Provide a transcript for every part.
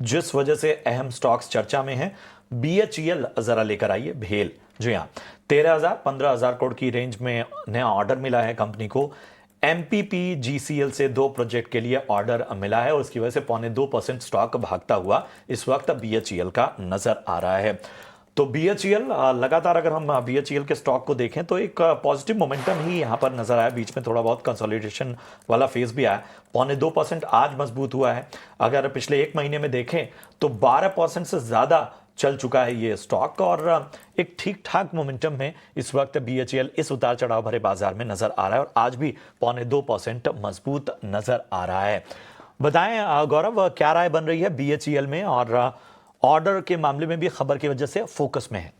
जिस वजह से अहम स्टॉक्स चर्चा में हैं। BHEL जरा लेकर आइए, भेल। जी हाँ, 13,000-15,000 करोड़ की रेंज में नया ऑर्डर मिला है कंपनी को। MPPGCL से 2 प्रोजेक्ट के लिए ऑर्डर मिला है और उसकी वजह से 0.25% स्टॉक भागता हुआ इस वक्त BHEL का नजर आ रहा है। तो BHEL लगातार, अगर हम BHEL के स्टॉक को देखें तो एक पॉजिटिव मोमेंटम ही यहां पर नजर आया। बीच में थोड़ा बहुत कंसोलिडेशन वाला फेज भी आया। 0.25% आज मजबूत हुआ है। अगर पिछले एक महीने में देखें तो 12% से ज्यादा चल चुका है ये स्टॉक और एक ठीक ठाक मोमेंटम में इस वक्त BHEL इस उतार चढ़ाव भरे बाजार में नजर आ रहा है और आज भी 0.2% मजबूत नजर आ रहा है। बताएं गौरव, क्या राय बन रही है BHEL में, और ऑर्डर के मामले में भी खबर की वजह से फोकस में है?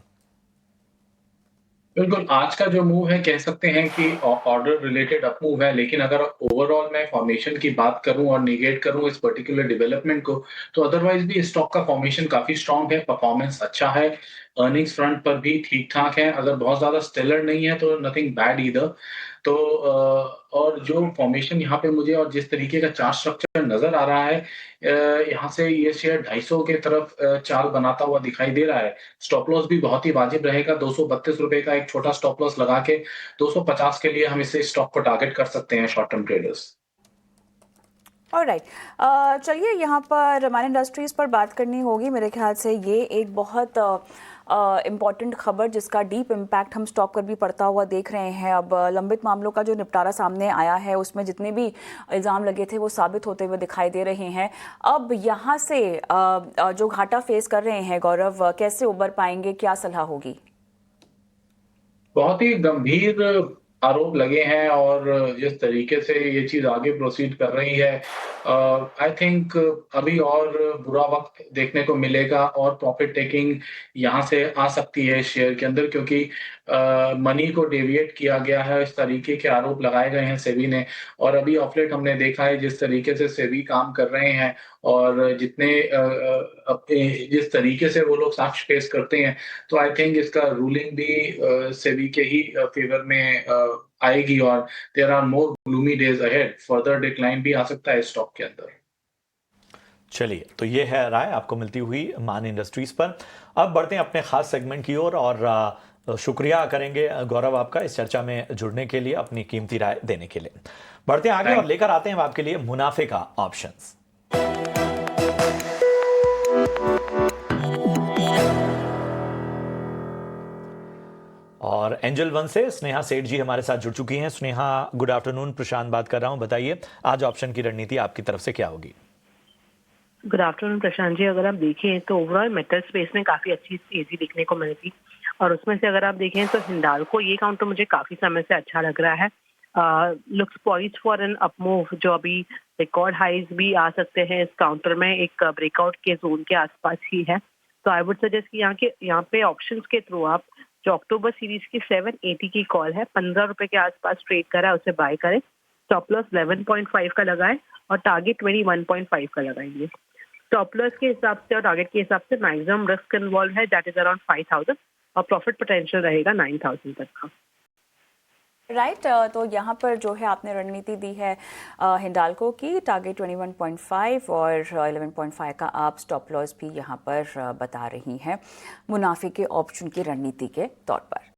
बिल्कुल, आज का जो मूव है कह सकते हैं कि ऑर्डर रिलेटेड अप मूव है, लेकिन अगर ओवरऑल मैं फॉर्मेशन की बात करूँ और नेगेट करूँ इस पर्टिकुलर डेवलपमेंट को, तो अदरवाइज़ भी स्टॉक का फॉर्मेशन काफ़ी स्ट्रॉन्ग है, परफॉर्मेंस अच्छा है, अर्निंग्स फ्रंट पर भी ठीक-ठाक है, अगर बहुत ज़्यादा स्टेलर नहीं है तो नथिंग बैड ईदर। तो और जो फॉर्मेशन यहाँ पे मुझे और जिस तरीके का चार्ट स्ट्रक्चर नज़र आ रहा है, यहाँ से ये शेयर 250 के तरफ चाल बनाता हुआ दिखाई दे रहा है। स्टॉप लॉस भी बहुत ही वाजिब रहेगा, ₹232 का एक छोटा स्टॉप लॉस लगा के 250 के लिए हम इसे स्टॉक को टारगेट कर सकते हैं शॉर्ट टर्म ट्रेडर्स। ऑलराइट, चलिए यहाँ पर मान इंडस्ट्रीज़ पर बात करनी होगी। मेरे ख्याल से ये एक बहुत इम्पॉर्टेंट खबर जिसका डीप इम्पैक्ट हम स्टॉक पर भी पड़ता हुआ देख रहे हैं। अब लंबित मामलों का जो निपटारा सामने आया है उसमें जितने भी इल्ज़ाम लगे थे वो साबित होते हुए दिखाई दे रहे हैं। अब यहाँ से जो घाटा फेस कर रहे हैं गौरव, कैसे उबर पाएंगे, क्या सलाह होगी? बहुत ही गंभीर आरोप लगे हैं और जिस तरीके से ये चीज़ आगे प्रोसीड कर रही है, आई थिंक अभी और बुरा वक़्त देखने को मिलेगा और प्रॉफ़िट टेकिंग यहाँ से आ सकती है शेयर के अंदर, क्योंकि मनी को डेविएट किया गया है, इस तरीके के आरोप लगाए गए हैं सेबी ने। और अभी ऑफ लेट हमने देखा है जिस तरीके से सेबी काम कर रहे हैं और जितने अपने जिस तरीके से वो लोग साक्ष्य पेश करते हैं, तो आई थिंक इसका रूलिंग भी सेबी के ही फेवर में आएगी और there are more gloomy days ahead, further decline भी आ सकता है स्टॉक के अंदर। चलिए, तो ये है राय आपको मिलती हुई मान इंडस्ट्रीज पर। अब बढ़ते हैं अपने खास सेगमेंट की ओर और शुक्रिया करेंगे गौरव आपका इस चर्चा में जुड़ने के लिए, अपनी कीमती राय देने के लिए। बढ़ते हैं आगे और थैंक लेकर आते हैं आपके लिए मुनाफे का ऑप्शंस। और एंजल वन से स्नेहा सेठ जी हमारे साथ जुड़ चुकी हैं। स्नेहा, गुड आफ्टरनून, प्रशांत बात कर रहा हूं। बताइए आज ऑप्शन की रणनीति आपकी तरफ से क्या होगी? Good afternoon Prashant ji. अगर आप देखें तो ओवरऑल मेटल स्पेस में काफी अच्छी तेजी दिखने को मिली थी और उसमें से अगर आप देखें तो हिंडाल्को ये काउंटर मुझे काफी समय से अच्छा लग रहा है। Looks poised for an up move, जो अभी रिकॉर्ड हाइज भी आ सकते हैं इस काउंटर में, एक ब्रेकआउट के जोन के आसपास ही है। तो आई वुड सजेस्ट कि यहाँ पे ऑप्शंस के थ्रू आप जो अक्टूबर सीरीज की 780 की कॉल है, ₹15 के आसपास ट्रेड करा है, उसे बाय करें। स्टॉप लॉस 11.5 का लगाएं और टारगेट 21.5 का लगाएंगे। स्टॉप लॉस के हिसाब से और टारगेट के हिसाब से मैक्सिमम रिस्क इन्वॉल्व है, दैट इज अराउंड 5,000 और प्रॉफिट पोटेंशियल रहेगा 9,000 तक का। राइट, तो यहाँ पर जो है आपने रणनीति दी है हिंडाल्को की, टारगेट 21.5 और 11.5 का आप स्टॉप लॉस भी यहाँ पर बता रही हैं मुनाफे के ऑप्शन की रणनीति के तौर पर।